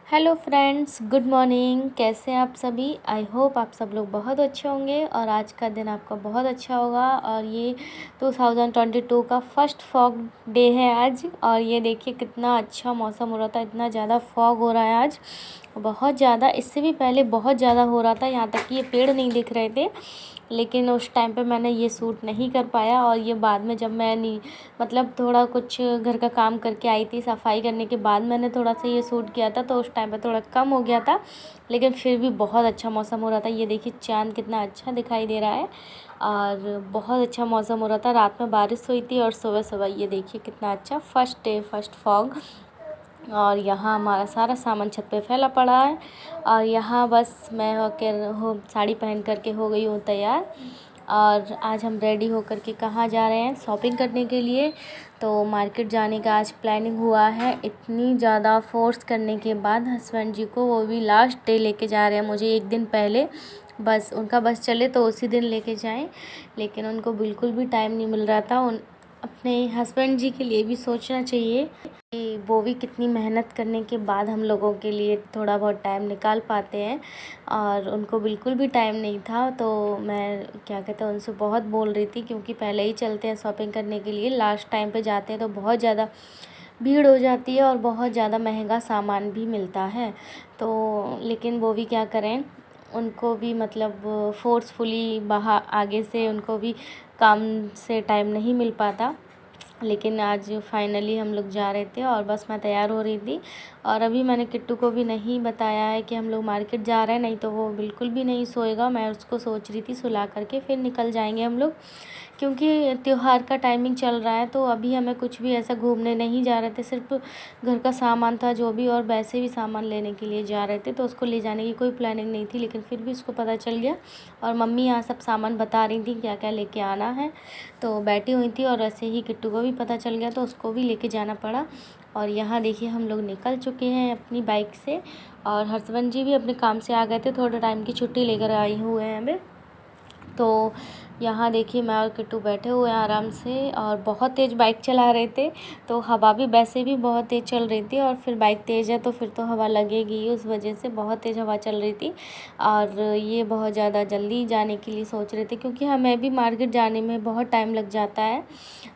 Hello friends, good morning. कैसे हैं आप सभी? आई होप आप सब लोग बहुत अच्छे होंगे और आज का दिन आपका बहुत अच्छा होगा। और ये 2022 का फर्स्ट फॉग डे है आज। और ये देखिए कितना अच्छा मौसम हो रहा था, इतना ज़्यादा फॉग हो रहा है आज, बहुत ज़्यादा। इससे भी पहले बहुत ज़्यादा हो रहा था, यहाँ तक कि ये पेड़ नहीं दिख रहे थे। लेकिन उस टाइम पे मैंने ये सूट नहीं कर पाया। और ये बाद में जब मैं नहीं मतलब थोड़ा कुछ घर का काम करके आई थी, सफाई करने के बाद मैंने थोड़ा सा ये सूट किया था, तो उस टाइम पे थोड़ा कम हो गया था। लेकिन फिर भी बहुत अच्छा मौसम हो रहा था। ये देखिए चाँद कितना अच्छा दिखाई दे रहा है और बहुत अच्छा मौसम हो रहा था। रात में बारिश हुई थी और सुबह सुबह ये देखिए कितना अच्छा फर्स्ट डे, फर्स्ट फॉग। और यहाँ हमारा सारा सामान छत पे फैला पड़ा है। और यहाँ बस मैं होकर हो साड़ी पहन करके हो गई हूँ तैयार। और आज हम रेडी होकर के कहाँ जा रहे हैं? शॉपिंग करने के लिए। तो मार्केट जाने का आज प्लानिंग हुआ है। इतनी ज़्यादा फोर्स करने के बाद हस्बैंड जी को, वो भी लास्ट डे लेके जा रहे हैं मुझे, एक दिन पहले। बस उनका बस चले तो उसी दिन लेके जाएं, लेकिन उनको बिल्कुल भी टाइम नहीं मिल रहा था। अपने हस्बैंड जी के लिए भी सोचना चाहिए कि वो भी कितनी मेहनत करने के बाद हम लोगों के लिए थोड़ा बहुत टाइम निकाल पाते हैं, और उनको बिल्कुल भी टाइम नहीं था। तो मैं क्या कहते हैं, उनसे बहुत बोल रही थी, क्योंकि पहले ही चलते हैं शॉपिंग करने के लिए, लास्ट टाइम पे जाते हैं तो बहुत ज़्यादा भीड़ हो जाती है और बहुत ज़्यादा महंगा सामान भी मिलता है। तो लेकिन वो भी क्या करें, उनको भी मतलब फोर्सफुली बाहर आगे से उनको भी काम से टाइम नहीं मिल पाता। लेकिन आज फाइनली हम लोग जा रहे थे और बस मैं तैयार हो रही थी। और अभी मैंने किट्टू को भी नहीं बताया है कि हम लोग मार्केट जा रहे हैं, नहीं तो वो बिल्कुल भी नहीं सोएगा। मैं उसको सोच रही थी सुला करके फिर निकल जाएंगे हम लोग, क्योंकि त्योहार का टाइमिंग चल रहा है। तो अभी हमें कुछ भी ऐसा घूमने नहीं जा रहे थे, सिर्फ घर का सामान था जो भी, और वैसे भी सामान लेने के लिए जा रहे थे। तो उसको ले जाने की कोई प्लानिंग नहीं थी, लेकिन फिर भी उसको पता चल गया। और मम्मी यहाँ सब सामान बता रही थी क्या क्या लेके आना है, तो बैठी हुई थी। और ऐसे ही किट्टू को भी पता चल गया तो उसको भी लेके जाना पड़ा। और यहाँ देखिए हम लोग निकल चुके हैं अपनी बाइक से, और हस्बैंड जी भी अपने काम से आ गए थे, थोड़े टाइम की छुट्टी लेकर आए हुए हैं हमें। तो यहाँ देखिए मैं और किट्टू बैठे हुए हैं आराम से, और बहुत तेज़ बाइक चला रहे थे। तो हवा भी वैसे भी बहुत तेज़ चल रही थी, और फिर बाइक तेज़ है तो फिर तो हवा लगेगी ही, उस वजह से बहुत तेज़ हवा चल रही थी। और ये बहुत ज़्यादा जल्दी जाने के लिए सोच रहे थे, क्योंकि हमें भी मार्केट जाने में बहुत टाइम लग जाता है,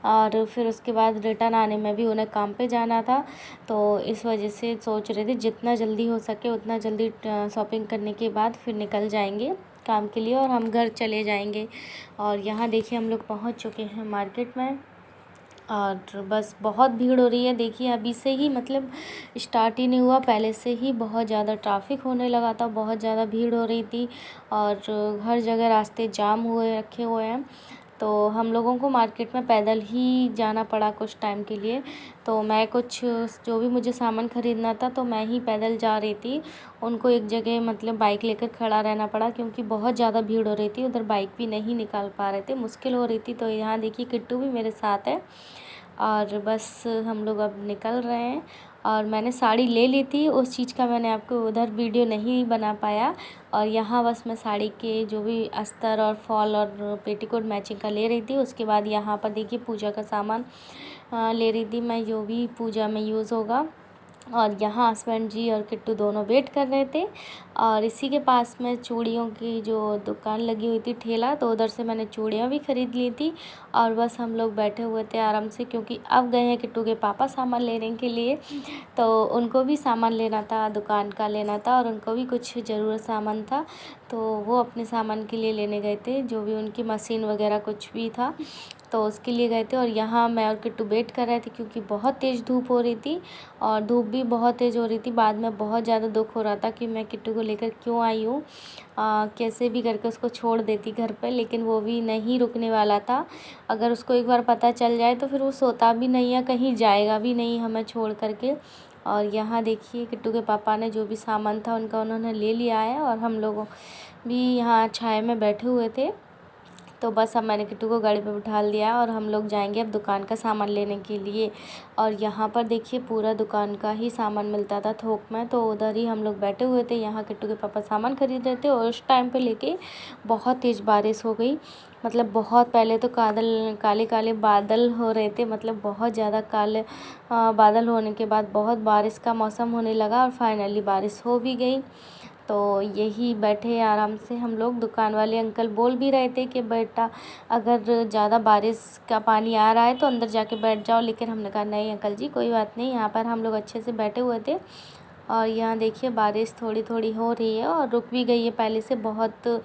और फिर उसके बाद रिटर्न आने में भी उन्हें काम पे जाना था। तो इस वजह से सोच रहे थे जितना जल्दी हो सके उतना जल्दी शॉपिंग करने के बाद फिर निकल जाएंगे काम के लिए, और हम घर चले जाएंगे। और यहाँ देखिए हम लोग पहुँच चुके हैं मार्केट में, और बस बहुत भीड़ हो रही है। देखिए अभी से ही मतलब स्टार्ट ही नहीं हुआ, पहले से ही बहुत ज़्यादा ट्रैफिक होने लगा था, बहुत ज़्यादा भीड़ हो रही थी, और हर जगह रास्ते जाम हुए रखे हुए हैं। तो हम लोगों को मार्केट में पैदल ही जाना पड़ा कुछ टाइम के लिए। तो मैं कुछ जो भी मुझे सामान ख़रीदना था तो मैं ही पैदल जा रही थी, उनको एक जगह मतलब बाइक लेकर खड़ा रहना पड़ा, क्योंकि बहुत ज़्यादा भीड़ हो रही थी, उधर बाइक भी नहीं निकाल पा रहे थे, मुश्किल हो रही थी। तो यहाँ देखिए किट्टू भी मेरे साथ है, और बस हम लोग अब निकल रहे हैं। और मैंने साड़ी ले ली थी, उस चीज़ का मैंने आपको उधर वीडियो नहीं बना पाया। और यहाँ बस मैं साड़ी के जो भी अस्तर और फॉल और पेटीकोट मैचिंग का ले रही थी। उसके बाद यहाँ पर देखिए पूजा का सामान ले रही थी मैं, जो भी पूजा में यूज़ होगा। और यहाँ हस्बैंड जी और किट्टू दोनों वेट कर रहे थे। और इसी के पास में चूड़ियों की जो दुकान लगी हुई थी, ठेला, तो उधर से मैंने चूड़ियाँ भी ख़रीद ली थी। और बस हम लोग बैठे हुए थे आराम से, क्योंकि अब गए हैं किट्टू के पापा सामान लेने के लिए। तो उनको भी सामान लेना था, दुकान का लेना था, और उनको भी कुछ ज़रूरत सामान था। तो वो अपने सामान के लिए लेने गए थे, जो भी उनकी मशीन वगैरह कुछ भी था तो उसके लिए गए थे। और यहाँ मैं और किट्टू वेट कर रहे थे, क्योंकि बहुत तेज़ धूप हो रही थी, और धूप भी बहुत तेज़ हो रही थी। बाद में बहुत ज़्यादा दुख हो रहा था कि मैं किट्टू को लेकर क्यों आई हूँ, कैसे भी करके उसको छोड़ देती घर पे, लेकिन वो भी नहीं रुकने वाला था। अगर उसको एक बार पता चल जाए तो फिर वो सोता भी नहीं है, कहीं जाएगा भी नहीं हमें छोड़ करके। और यहाँ देखिए किट्टू के पापा ने जो भी सामान था उनका उन्होंने ले लिया है, और हम लोग भी यहाँ छाया में बैठे हुए थे। तो बस अब मैंने किट्टू को गाड़ी पे बिठा दिया, और हम लोग जाएंगे अब दुकान का सामान लेने के लिए। और यहाँ पर देखिए पूरा दुकान का ही सामान मिलता था थोक में, तो उधर ही हम लोग बैठे हुए थे। यहाँ किट्टू के पापा सामान खरीद रहे थे और उस टाइम पे लेके बहुत तेज़ बारिश हो गई। मतलब बहुत पहले तो काले काले बादल हो रहे थे, मतलब बहुत ज़्यादा काले बादल होने के बाद बहुत बारिश का मौसम होने लगा और फाइनली बारिश हो भी गई। तो यही बैठे आराम से हम लोग। दुकान वाले अंकल बोल भी रहे थे कि बेटा अगर ज़्यादा बारिश का पानी आ रहा है तो अंदर जाके बैठ जाओ, लेकिन हमने कहा नहीं अंकल जी कोई बात नहीं। यहाँ पर हम लोग अच्छे से बैठे हुए थे और यहाँ देखिए बारिश थोड़ी थोड़ी हो रही है और रुक भी गई है, पहले से बहुत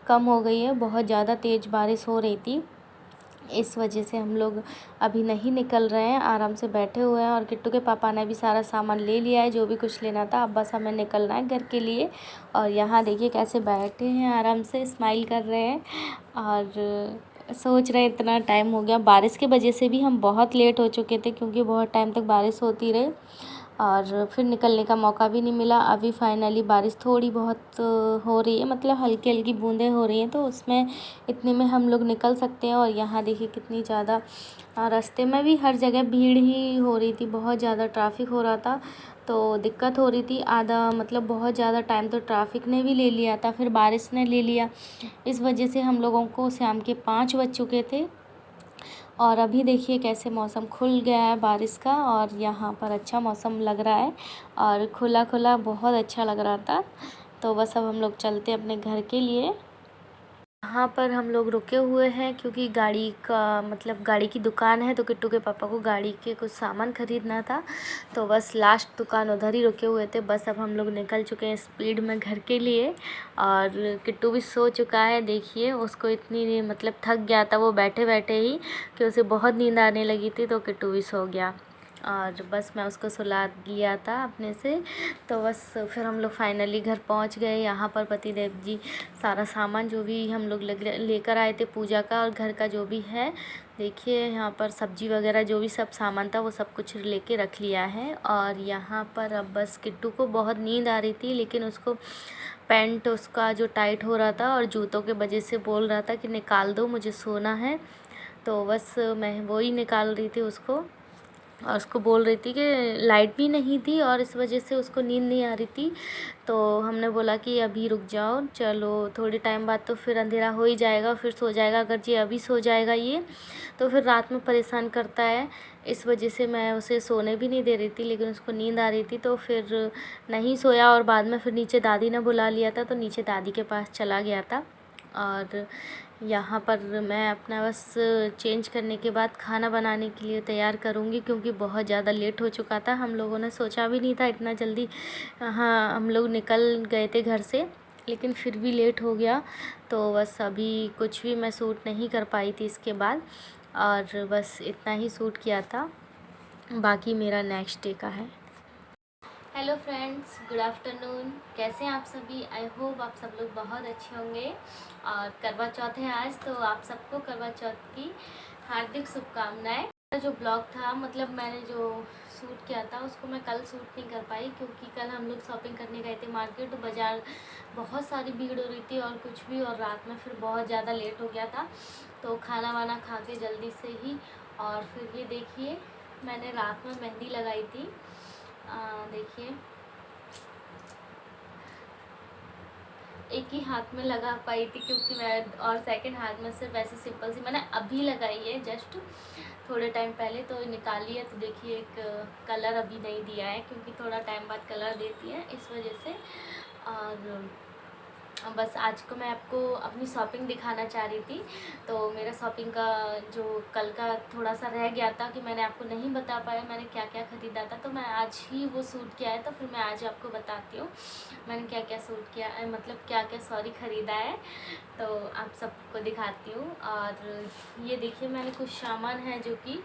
कम हो गई है। बहुत ज़्यादा तेज़ बारिश हो रही थी, इस वजह से हम लोग अभी नहीं निकल रहे हैं, आराम से बैठे हुए हैं। और किट्टू के पापा ने भी सारा सामान ले लिया है जो भी कुछ लेना था, अब बस हमें निकलना है घर के लिए। और यहाँ देखिए कैसे बैठे हैं, आराम से स्माइल कर रहे हैं और सोच रहे हैं इतना टाइम हो गया। बारिश की वजह से भी हम बहुत लेट हो चुके थे क्योंकि बहुत टाइम तक बारिश होती रही और फिर निकलने का मौका भी नहीं मिला। अभी फाइनली बारिश थोड़ी बहुत हो रही है, मतलब हल्की हल्की बूंदें हो रही हैं, तो उसमें इतने में हम लोग निकल सकते हैं। और यहाँ देखिए कितनी ज़्यादा रास्ते में भी हर जगह भीड़ ही हो रही थी, बहुत ज़्यादा ट्रैफिक हो रहा था, तो दिक्कत हो रही थी। आधा मतलब बहुत ज़्यादा टाइम तो ट्रैफिक ने भी ले लिया था, फिर बारिश ने ले लिया। इस वजह से हम लोगों को शाम के 5 बज चुके थे और अभी देखिए कैसे मौसम खुल गया है बारिश का और यहाँ पर अच्छा मौसम लग रहा है और खुला खुला बहुत अच्छा लग रहा था। तो बस अब हम लोग चलते अपने घर के लिए। यहाँ पर हम लोग रुके हुए हैं क्योंकि गाड़ी का मतलब गाड़ी की दुकान है, तो किट्टू के पापा को गाड़ी के कुछ सामान ख़रीदना था, तो बस लास्ट दुकान उधर ही रुके हुए थे। बस अब हम लोग निकल चुके हैं स्पीड में घर के लिए और किट्टू भी सो चुका है। देखिए उसको इतनी मतलब थक गया था वो बैठे बैठे ही कि उसे बहुत नींद आने लगी थी, तो किट्टू भी सो गया और बस मैं उसको सुला लिया था अपने से। तो बस फिर हम लोग फाइनली घर पहुंच गए। यहाँ पर पति देव जी सारा सामान जो भी हम लोग लेकर आए थे पूजा का और घर का जो भी है, देखिए यहाँ पर सब्जी वगैरह जो भी सब सामान था वो सब कुछ लेके रख लिया है। और यहाँ पर अब बस किट्टू को बहुत नींद आ रही थी, लेकिन उसको पैंट उसका जो टाइट हो रहा था और जूतों के वजह से बोल रहा था कि निकाल दो मुझे सोना है, तो बस मैं वो ही निकाल रही थी उसको और उसको बोल रही थी कि लाइट भी नहीं थी और इस वजह से उसको नींद नहीं आ रही थी। तो हमने बोला कि अभी रुक जाओ, चलो थोड़े टाइम बाद तो फिर अंधेरा हो ही जाएगा, फिर सो जाएगा। अगर जी अभी सो जाएगा ये तो फिर रात में परेशान करता है, इस वजह से मैं उसे सोने भी नहीं दे रही थी, लेकिन उसको नींद आ रही थी तो फिर नहीं सोया। और बाद में फिर नीचे दादी ने बुला लिया था, तो नीचे दादी के पास चला गया था। और यहाँ पर मैं अपना बस चेंज करने के बाद खाना बनाने के लिए तैयार करूँगी क्योंकि बहुत ज़्यादा लेट हो चुका था। हम लोगों ने सोचा भी नहीं था इतना जल्दी, हाँ हम लोग निकल गए थे घर से, लेकिन फिर भी लेट हो गया। तो बस अभी कुछ भी मैं शूट नहीं कर पाई थी इसके बाद, और बस इतना ही शूट किया था, बाकी मेरा नेक्स्ट डे का है। Hello friends, good afternoon. कैसे हैं आप सभी? आई होप आप सब लोग बहुत अच्छे होंगे। और करवा चौथ है आज, तो आप सबको करवा चौथ की हार्दिक शुभकामनाएं। जो ब्लॉग था मतलब मैंने जो शूट किया था उसको मैं कल शूट नहीं कर पाई क्योंकि कल हम लोग शॉपिंग करने गए थे मार्केट, तो बाज़ार बहुत सारी भीड़ हो रही थी और कुछ भी, और रात में फिर बहुत ज़्यादा लेट हो गया था, तो खाना वाना खा के जल्दी से ही। और फिर ये देखिए मैंने रात में मेहंदी लगाई थी, देखिए एक ही हाथ में लगा पाई थी क्योंकि मैं, और सेकंड हाथ में सिर्फ ऐसे सिंपल सी मैंने अभी लगाई है जस्ट थोड़े टाइम पहले, तो निकाली है। तो देखिए एक कलर अभी नहीं दिया है क्योंकि थोड़ा टाइम बाद कलर देती है, इस वजह से। और बस आज को मैं आपको अपनी शॉपिंग दिखाना चाह रही थी। तो मेरा शॉपिंग का जो कल का थोड़ा सा रह गया था कि मैंने आपको नहीं बता पाया मैंने क्या क्या ख़रीदा था, तो मैं आज ही वो सूट किया है, तो फिर मैं आज आपको बताती हूँ मैंने क्या क्या सूट किया है, मतलब क्या क्या ख़रीदा है, तो आप सबको दिखाती हूँ। और ये देखिए मैंने कुछ सामान है जो कि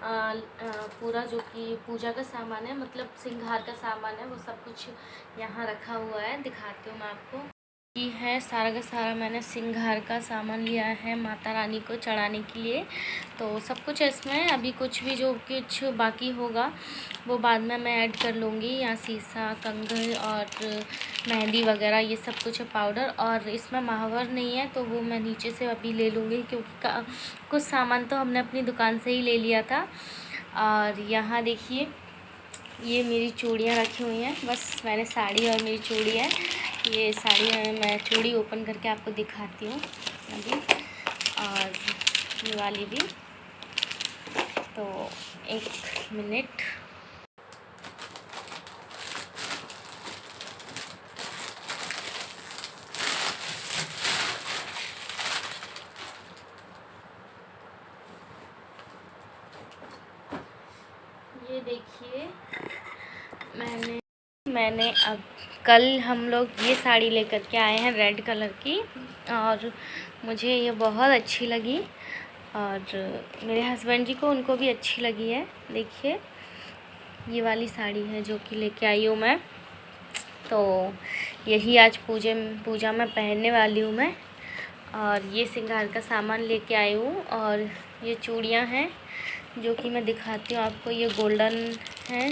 पूरा जो कि पूजा का सामान है, मतलब श्रृंगार का सामान है, वो सब कुछ यहाँ रखा हुआ है, दिखाती हूँ मैं आपको। ये है सारा का सारा मैंने श्रृंगार का सामान लिया है माता रानी को चढ़ाने के लिए, तो सब कुछ है इसमें। अभी कुछ भी जो कुछ बाकी होगा वो बाद में मैं ऐड कर लूँगी। यहाँ शीशा, कंगन और मेहंदी वगैरह ये सब कुछ है, पाउडर, और इसमें महावर नहीं है तो वो मैं नीचे से अभी ले लूँगी क्योंकि कुछ सामान तो हमने अपनी दुकान से ही ले लिया था। और यहाँ देखिए ये मेरी चूड़ियाँ रखी हुई हैं। बस मैंने साड़ी और मेरी चूड़ी है, ये साड़ी है, मैं चूड़ी ओपन करके आपको दिखाती हूँ अभी, और ये वाली भी। तो एक मिनट। ये देखिए मैंने अब कल हम लोग ये साड़ी लेकर के आए हैं रेड कलर की, और मुझे ये बहुत अच्छी लगी और मेरे हस्बैंड जी को, उनको भी अच्छी लगी है। देखिए ये वाली साड़ी है जो कि लेके आई हूँ मैं। तो यही आज पूजा में पहनने वाली हूँ मैं। और ये श्रृंगार का सामान लेके आई हूँ, और ये चूड़ियाँ हैं जो कि मैं दिखाती हूँ आपको। ये गोल्डन है,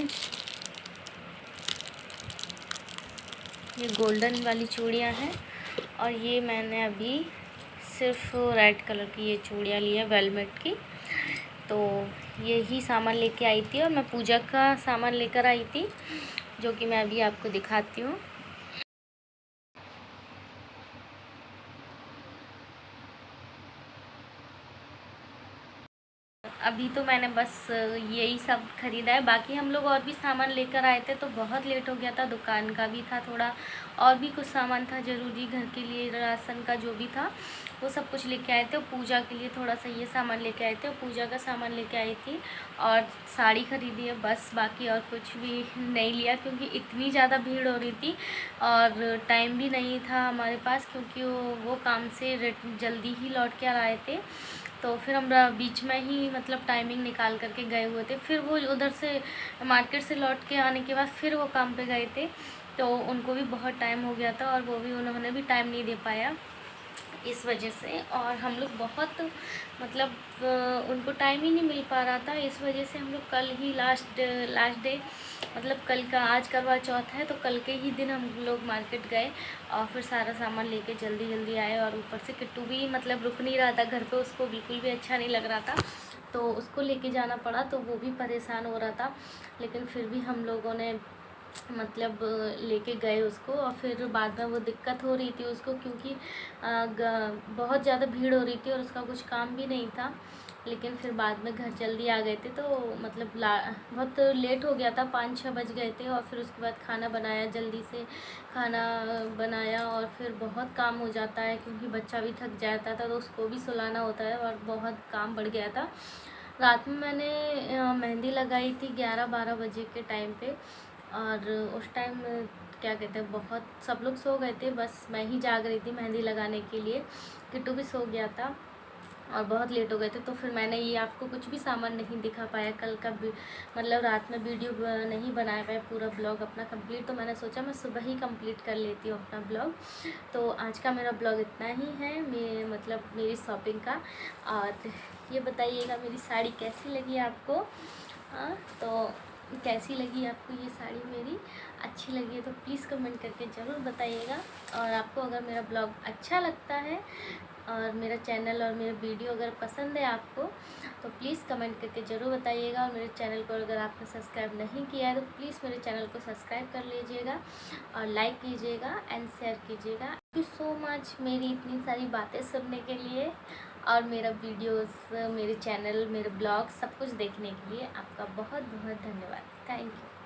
ये गोल्डन वाली चूड़ियाँ हैं। और ये मैंने अभी सिर्फ रेड कलर की ये चूड़ियाँ ली है वेलवेट की। तो यही सामान लेके आई थी, और मैं पूजा का सामान लेकर आई थी जो कि मैं अभी आपको दिखाती हूँ। अभी तो मैंने बस यही सब ख़रीदा है। बाकी हम लोग और भी सामान लेकर आए थे, तो बहुत लेट हो गया था। दुकान का भी था थोड़ा, और भी कुछ सामान था ज़रूरी घर के लिए, राशन का जो भी था वो सब कुछ लेके आए थे। और पूजा के लिए थोड़ा सा ये सामान लेके आए थे, और पूजा का सामान लेके आई थी, और साड़ी ख़रीदी है बस। बाकी और कुछ भी नहीं लिया, क्योंकि इतनी ज़्यादा भीड़ हो रही थी और टाइम भी नहीं था हमारे पास, क्योंकि वो काम से जल्दी ही लौट के आए थे। तो फिर हम बीच में ही मतलब टाइमिंग निकाल करके गए हुए थे। फिर वो उधर से मार्केट से लौट के आने के बाद फिर वो काम पे गए थे, तो उनको भी बहुत टाइम हो गया था, और वो भी उन्होंने भी टाइम नहीं दे पाया इस वजह से। और हम लोग बहुत मतलब उनको टाइम ही नहीं मिल पा रहा था, इस वजह से हम लोग कल ही लास्ट डे, मतलब कल का, आज करवा चौथ है तो कल के ही दिन हम लोग मार्केट गए, और फिर सारा सामान लेके जल्दी जल्दी आए। और ऊपर से किट्टू भी मतलब रुक नहीं रहा था घर पे, उसको बिल्कुल भी अच्छा नहीं लग रहा था, तो उसको लेके जाना पड़ा, तो वो भी परेशान हो रहा था। लेकिन फिर भी हम लोगों ने मतलब लेके गए उसको। और फिर बाद में वो दिक्कत हो रही थी उसको, क्योंकि बहुत ज़्यादा भीड़ हो रही थी और उसका कुछ काम भी नहीं था। लेकिन फिर बाद में घर जल्दी आ गए थे, तो मतलब बहुत लेट हो गया था, 5-6 बज गए थे। और फिर उसके बाद खाना बनाया, जल्दी से खाना बनाया, और फिर बहुत काम हो जाता है, क्योंकि बच्चा भी थक जाता था तो उसको भी सुलाना होता है, और बहुत काम बढ़ गया था। रात में मैंने मेहंदी लगाई थी 11-12 बजे के टाइम पे, और उस टाइम क्या कहते हैं, बहुत सब लोग सो गए थे, बस मैं ही जाग रही थी मेहंदी लगाने के लिए। किट्टू भी सो गया था और बहुत लेट हो गए थे, तो फिर मैंने ये आपको कुछ भी सामान नहीं दिखा पाया कल का मतलब रात में वीडियो नहीं बनाया पाया पूरा ब्लॉग अपना कंप्लीट। तो मैंने सोचा मैं सुबह ही कंप्लीट कर लेती हूँ अपना ब्लॉग। तो आज का मेरा ब्लॉग इतना ही है, मतलब मेरी शॉपिंग का। और ये बताइएगा मेरी साड़ी कैसी लगी आपको। तो कैसी लगी आपको ये साड़ी मेरी, अच्छी लगी है तो प्लीज़ कमेंट करके ज़रूर बताइएगा। और आपको अगर मेरा ब्लॉग अच्छा लगता है और मेरा चैनल और मेरा वीडियो अगर पसंद है आपको, तो प्लीज़ कमेंट करके ज़रूर बताइएगा। और मेरे चैनल को अगर आपने सब्सक्राइब नहीं किया है तो प्लीज़ मेरे चैनल को सब्सक्राइब कर लीजिएगा, और लाइक कीजिएगा एंड शेयर कीजिएगा। थैंक यू सो मच मेरी इतनी सारी बातें सुनने के लिए, और मेरा वीडियोस, मेरे चैनल, मेरे ब्लॉग सब कुछ देखने के लिए आपका बहुत बहुत धन्यवाद। Thank you.